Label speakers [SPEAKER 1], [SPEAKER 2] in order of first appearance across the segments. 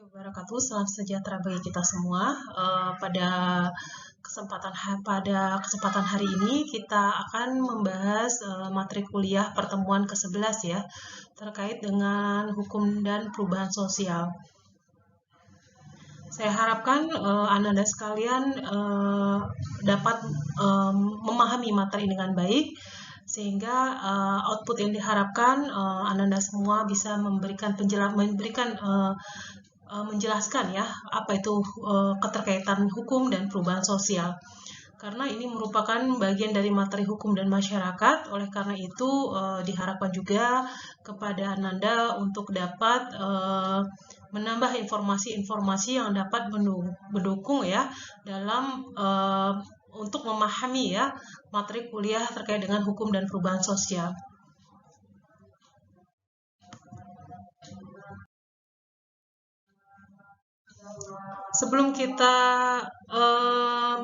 [SPEAKER 1] Wabarakatuh. Salam sejahtera bagi kita semua. Pada kesempatan hari ini kita akan membahas materi kuliah pertemuan ke-11 ya, terkait dengan hukum dan perubahan sosial. Saya harapkan Anda sekalian dapat memahami materi dengan baik, sehingga output yang diharapkan Anda semua bisa menjelaskan ya apa itu keterkaitan hukum dan perubahan sosial. Karena ini merupakan bagian dari materi hukum dan masyarakat, oleh karena itu diharapkan juga kepada Ananda untuk dapat menambah informasi-informasi yang dapat mendukung ya dalam untuk memahami ya materi kuliah terkait dengan hukum dan perubahan sosial. Sebelum kita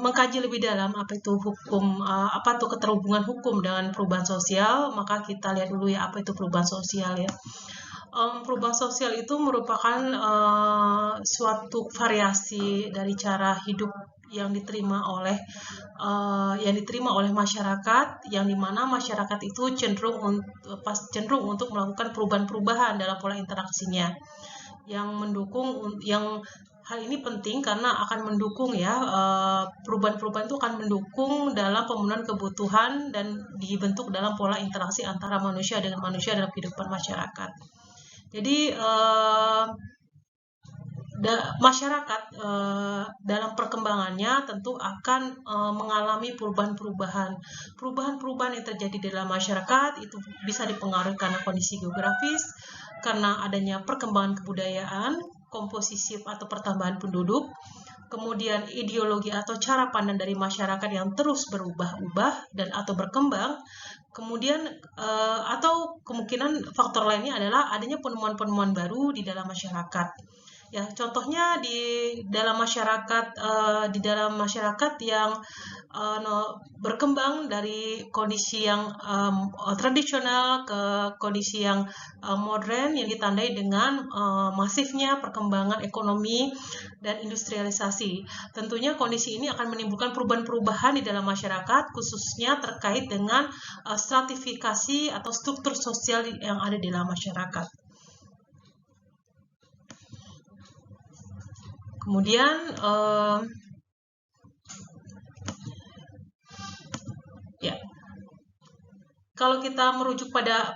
[SPEAKER 1] mengkaji lebih dalam apa itu hukum, apa itu keterhubungan hukum dengan perubahan sosial, maka kita lihat dulu ya apa itu perubahan sosial ya. Perubahan sosial itu merupakan suatu variasi dari cara hidup yang diterima oleh masyarakat, yang dimana masyarakat itu cenderung untuk melakukan perubahan-perubahan dalam pola interaksinya, hal ini penting karena akan mendukung ya perubahan-perubahan itu akan mendukung dalam pemenuhan kebutuhan dan dibentuk dalam pola interaksi antara manusia dengan manusia dalam kehidupan masyarakat. Jadi masyarakat dalam perkembangannya tentu akan mengalami perubahan-perubahan yang terjadi di dalam masyarakat. Itu bisa dipengaruhi karena kondisi geografis, karena adanya perkembangan kebudayaan, komposisi atau pertambahan penduduk, kemudian ideologi atau cara pandang dari masyarakat yang terus berubah-ubah dan atau berkembang, kemudian atau kemungkinan faktor lainnya adalah adanya penemuan-penemuan baru di dalam masyarakat. Ya, contohnya di dalam masyarakat yang berkembang dari kondisi yang tradisional ke kondisi yang modern yang ditandai dengan masifnya perkembangan ekonomi dan industrialisasi. Tentunya kondisi ini akan menimbulkan perubahan-perubahan di dalam masyarakat, khususnya terkait dengan stratifikasi atau struktur sosial yang ada di dalam masyarakat. Kemudian kalau kita merujuk pada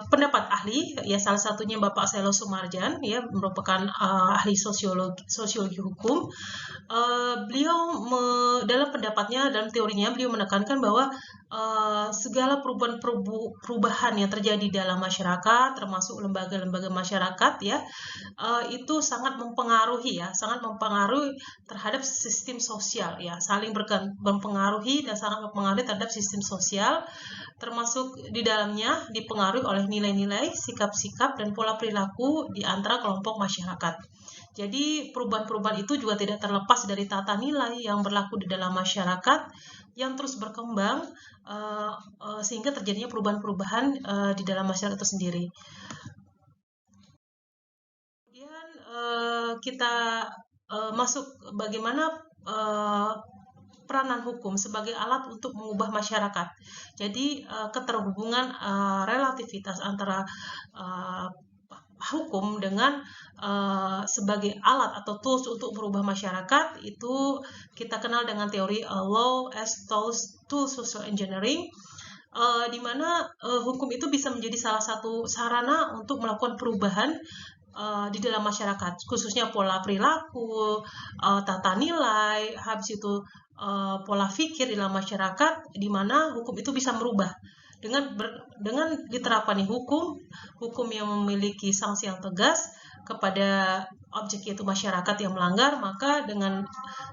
[SPEAKER 1] pendapat ahli, ya salah satunya Bapak Selo Sumarjan, ya merupakan ahli sosiologi hukum. Beliau dalam pendapatnya, dalam teorinya, beliau menekankan bahwa segala perubahan yang terjadi dalam masyarakat, termasuk lembaga-lembaga masyarakat, ya itu sangat mempengaruhi terhadap sistem sosial, ya saling mempengaruhi dan sangat mempengaruhi terhadap sistem sosial, termasuk di dalamnya dipengaruhi oleh nilai-nilai, sikap-sikap, dan pola perilaku di antara kelompok masyarakat. Jadi perubahan-perubahan itu juga tidak terlepas dari tata nilai yang berlaku di dalam masyarakat yang terus berkembang sehingga terjadinya perubahan-perubahan di dalam masyarakat itu sendiri. Kemudian kita masuk bagaimana peranan hukum sebagai alat untuk mengubah masyarakat. Jadi keterhubungan relativitas antara hukum dengan sebagai alat atau tools untuk merubah masyarakat itu kita kenal dengan teori law as tools social engineering, di mana hukum itu bisa menjadi salah satu sarana untuk melakukan perubahan di dalam masyarakat, khususnya pola perilaku, tata nilai, habis itu pola pikir di dalam masyarakat, di mana hukum itu bisa merubah dengan diterapkannya hukum yang memiliki sanksi yang tegas kepada objek yaitu masyarakat yang melanggar, maka dengan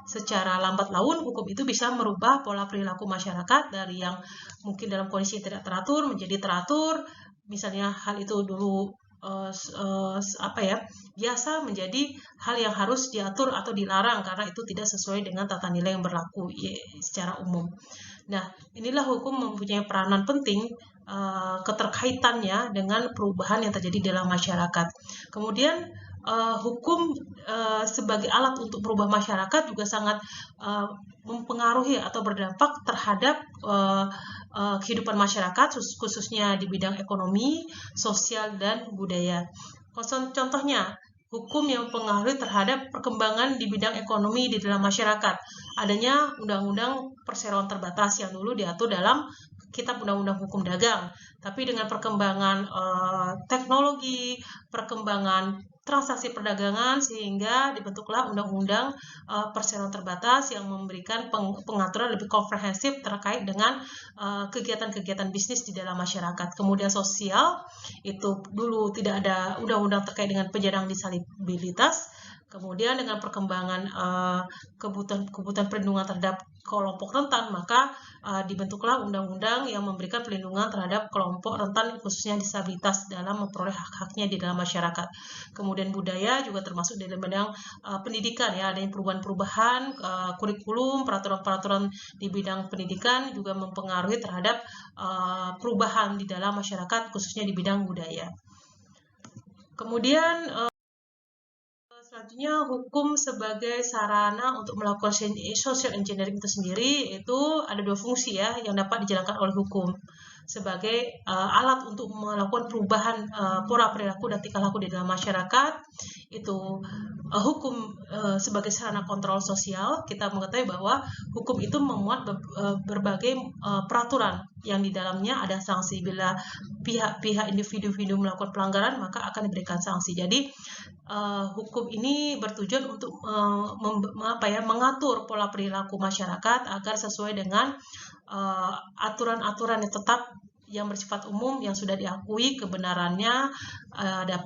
[SPEAKER 1] secara lambat laun hukum itu bisa merubah pola perilaku masyarakat dari yang mungkin dalam kondisi tidak teratur menjadi teratur. Misalnya hal itu dulu biasa menjadi hal yang harus diatur atau dilarang karena itu tidak sesuai dengan tata nilai yang berlaku secara umum. Nah, inilah hukum mempunyai peranan penting keterkaitannya dengan perubahan yang terjadi dalam masyarakat. Kemudian hukum sebagai alat untuk merubah masyarakat juga sangat mempengaruhi atau berdampak terhadap kehidupan masyarakat, khususnya di bidang ekonomi, sosial, dan budaya. Contohnya, hukum yang mempengaruhi terhadap perkembangan di bidang ekonomi di dalam masyarakat. Adanya undang-undang perseroan terbatas yang dulu diatur dalam Kitab Undang-Undang Hukum Dagang. Tapi dengan perkembangan teknologi, perkembangan transaksi perdagangan, sehingga dibentuklah Undang-Undang Perseroan Terbatas yang memberikan pengaturan lebih komprehensif terkait dengan kegiatan-kegiatan bisnis di dalam masyarakat. Kemudian sosial, itu dulu tidak ada undang-undang terkait dengan penyandang disabilitas. Kemudian dengan perkembangan kebutuhan perlindungan terhadap kelompok rentan, maka dibentuklah undang-undang yang memberikan perlindungan terhadap kelompok rentan khususnya disabilitas dalam memperoleh hak-haknya di dalam masyarakat. Kemudian budaya juga termasuk dalam bidang pendidikan, ya, adanya perubahan-perubahan kurikulum, peraturan-peraturan di bidang pendidikan juga mempengaruhi terhadap perubahan di dalam masyarakat khususnya di bidang budaya. Kemudian selanjutnya, hukum sebagai sarana untuk melakukan social engineering itu sendiri, itu ada dua fungsi, ya, yang dapat dijalankan oleh hukum sebagai alat untuk melakukan perubahan pola perilaku dan tingkah laku di dalam masyarakat. Itu hukum sebagai sarana kontrol sosial. Kita mengetahui bahwa hukum itu memuat berbagai peraturan yang di dalamnya ada sanksi. Bila pihak-pihak individu melakukan pelanggaran, maka akan diberikan sanksi. Jadi hukum ini bertujuan untuk mengatur pola perilaku masyarakat agar sesuai dengan aturan-aturan yang tetap yang bersifat umum yang sudah diakui kebenarannya,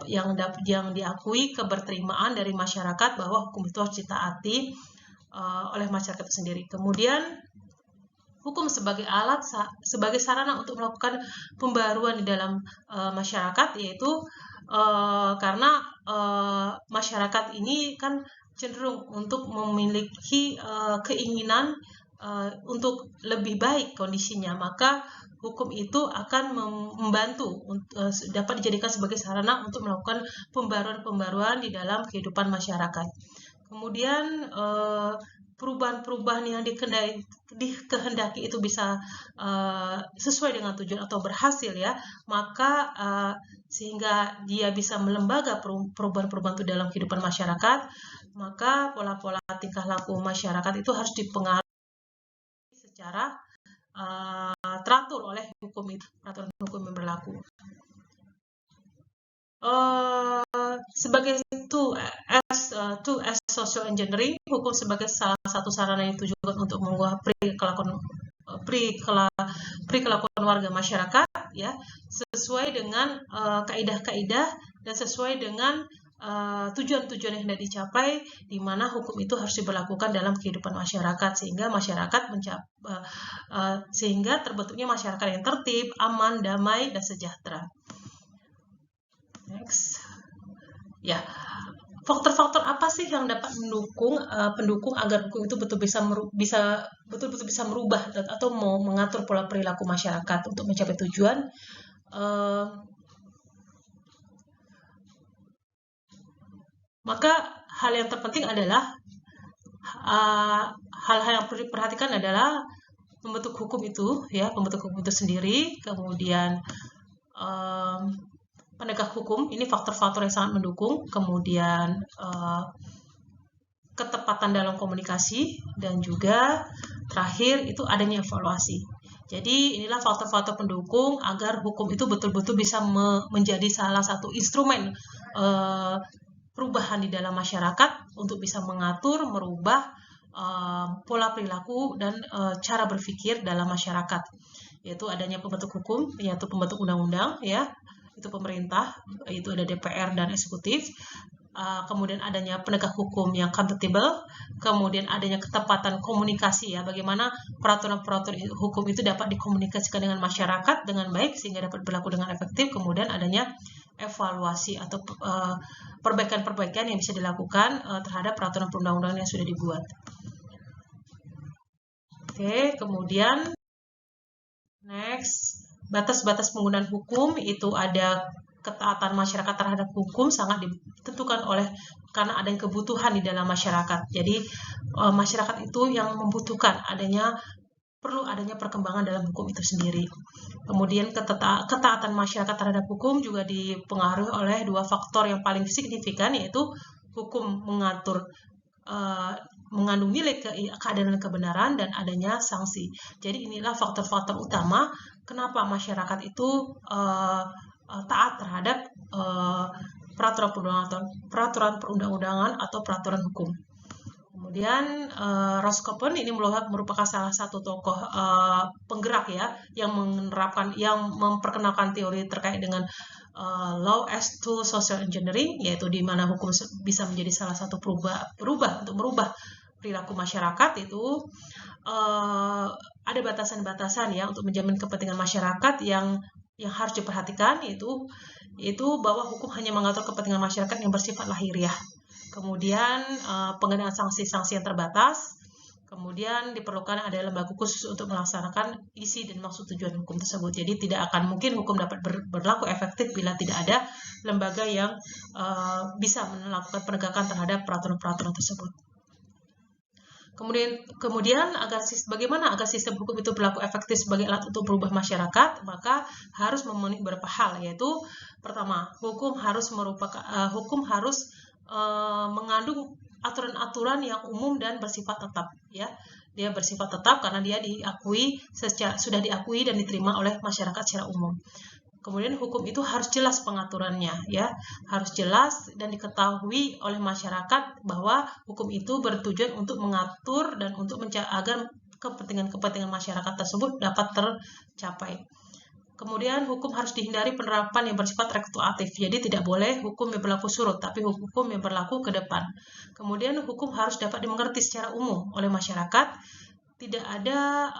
[SPEAKER 1] yang diakui keberterimaan dari masyarakat bahwa hukum itu harus ditaati oleh masyarakat itu sendiri. Kemudian hukum sebagai alat, sebagai sarana untuk melakukan pembaruan di dalam masyarakat, yaitu karena masyarakat ini kan cenderung untuk memiliki keinginan untuk lebih baik kondisinya, maka hukum itu akan membantu dapat dijadikan sebagai sarana untuk melakukan pembaruan-pembaruan di dalam kehidupan masyarakat. Kemudian perubahan-perubahan yang dikehendaki itu bisa sesuai dengan tujuan atau berhasil, ya, maka sehingga dia bisa melembaga perubahan-perubahan itu dalam kehidupan masyarakat, maka pola-pola tingkah laku masyarakat itu harus dipengaruhi secara teratur oleh hukum itu, peraturan hukum yang berlaku. Sebagai as social engineering, hukum sebagai salah satu sarana yang ditujukan untuk mengubah perilakuan warga masyarakat, ya, sesuai dengan kaidah-kaidah dan sesuai dengan tujuan-tujuan yang hendak dicapai, di mana hukum itu harus diberlakukan dalam kehidupan masyarakat sehingga sehingga terbentuknya masyarakat yang tertib, aman, damai, dan sejahtera. Next, ya, faktor-faktor apa sih yang dapat pendukung agar hukum itu betul-betul bisa merubah atau mengatur pola perilaku masyarakat untuk mencapai tujuan? Maka hal yang terpenting adalah hal-hal yang perlu diperhatikan adalah pembentuk hukum itu, ya, pembentuk hukum itu sendiri, kemudian penegak hukum, ini faktor-faktor yang sangat mendukung, kemudian ketepatan dalam komunikasi, dan juga terakhir itu adanya evaluasi. Jadi inilah faktor-faktor pendukung agar hukum itu betul-betul bisa menjadi salah satu instrumen perubahan di dalam masyarakat untuk bisa mengatur, merubah pola perilaku dan cara berpikir dalam masyarakat, yaitu adanya pembentuk hukum, yaitu pembentuk undang-undang, ya, itu pemerintah, itu ada DPR dan eksekutif. Kemudian adanya penegak hukum yang accountable, kemudian adanya ketepatan komunikasi, ya, bagaimana peraturan-peraturan hukum itu dapat dikomunikasikan dengan masyarakat dengan baik sehingga dapat berlaku dengan efektif. Kemudian adanya evaluasi atau perbaikan-perbaikan yang bisa dilakukan terhadap peraturan perundang-undangan yang sudah dibuat. Oke, kemudian next, batas-batas penggunaan hukum itu ada ketaatan masyarakat terhadap hukum sangat ditentukan oleh karena adanya kebutuhan di dalam masyarakat. Jadi masyarakat itu yang membutuhkan perlu adanya perkembangan dalam hukum itu sendiri. Kemudian ketaatan masyarakat terhadap hukum juga dipengaruhi oleh dua faktor yang paling signifikan, yaitu hukum mengandung nilai keadilan dan kebenaran dan adanya sanksi. Jadi inilah faktor-faktor utama kenapa masyarakat itu taat terhadap peraturan perundang-undangan atau peraturan hukum. Kemudian Roskopon ini merupakan salah satu tokoh penggerak ya yang memperkenalkan teori terkait dengan law as tool social engineering, yaitu di mana hukum bisa menjadi salah satu untuk merubah perilaku masyarakat. Itu ada batasan-batasan ya untuk menjamin kepentingan masyarakat yang harus diperhatikan, yaitu bahwa hukum hanya mengatur kepentingan masyarakat yang bersifat lahiriah. Kemudian pengenaan sanksi-sanksi yang terbatas. Kemudian diperlukan ada lembaga khusus untuk melaksanakan isi dan maksud tujuan hukum tersebut. Jadi tidak akan mungkin hukum dapat berlaku efektif bila tidak ada lembaga yang bisa melakukan penegakan terhadap peraturan-peraturan tersebut. Kemudian bagaimana agar sistem hukum itu berlaku efektif sebagai alat untuk berubah masyarakat, maka harus memenuhi beberapa hal, yaitu pertama, hukum harus mengandung aturan-aturan yang umum dan bersifat tetap ya. Dia bersifat tetap karena dia sudah diakui dan diterima oleh masyarakat secara umum. Kemudian hukum itu harus jelas pengaturannya ya, harus jelas dan diketahui oleh masyarakat bahwa hukum itu bertujuan untuk mengatur dan untuk agar kepentingan masyarakat tersebut dapat tercapai. Kemudian hukum harus dihindari penerapan yang bersifat retroaktif. Jadi tidak boleh hukum yang berlaku surut, tapi hukum yang berlaku ke depan. Kemudian hukum harus dapat dimengerti secara umum oleh masyarakat. Tidak ada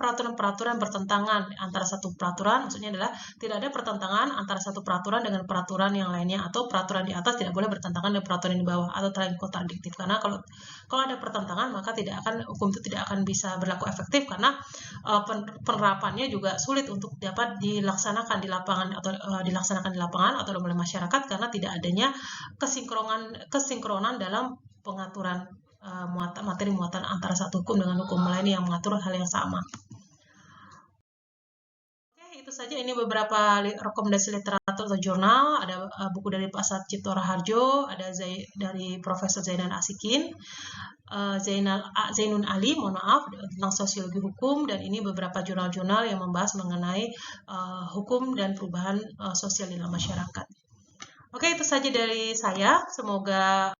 [SPEAKER 1] peraturan-peraturan bertentangan antara satu peraturan, maksudnya adalah tidak ada pertentangan antara satu peraturan dengan peraturan yang lainnya, atau peraturan di atas tidak boleh bertentangan dengan peraturan di bawah atau terlalu kontradiktif. Karena kalau ada pertentangan maka hukum itu tidak akan bisa berlaku efektif, karena penerapannya juga sulit untuk dapat dilaksanakan di lapangan atau oleh masyarakat karena tidak adanya kesinkronan dalam pengaturan materi muatan antara satu hukum dengan hukum lain yang mengatur hal yang sama. Oke, itu saja. Ini beberapa rekomendasi literatur atau jurnal. Ada buku dari Pak Satcipto Raharjo, ada dari Profesor Zainal Asikin, Zainun Ali, tentang sosiologi hukum, dan ini beberapa jurnal-jurnal yang membahas mengenai hukum dan perubahan sosial dalam masyarakat. Oke, itu saja dari saya. Semoga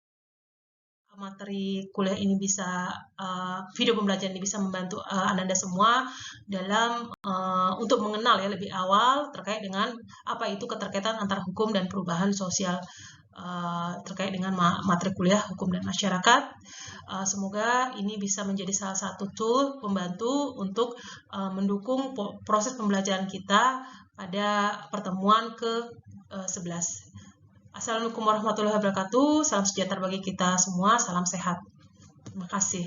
[SPEAKER 1] materi kuliah ini video pembelajaran ini bisa membantu Ananda semua dalam untuk mengenal ya lebih awal terkait dengan apa itu keterkaitan antara hukum dan perubahan sosial terkait dengan materi kuliah hukum dan masyarakat. Semoga ini bisa menjadi salah satu tool pembantu untuk mendukung proses pembelajaran kita pada pertemuan ke-11. Assalamualaikum warahmatullahi wabarakatuh. Salam sejahtera bagi kita semua. Salam sehat. Terima kasih.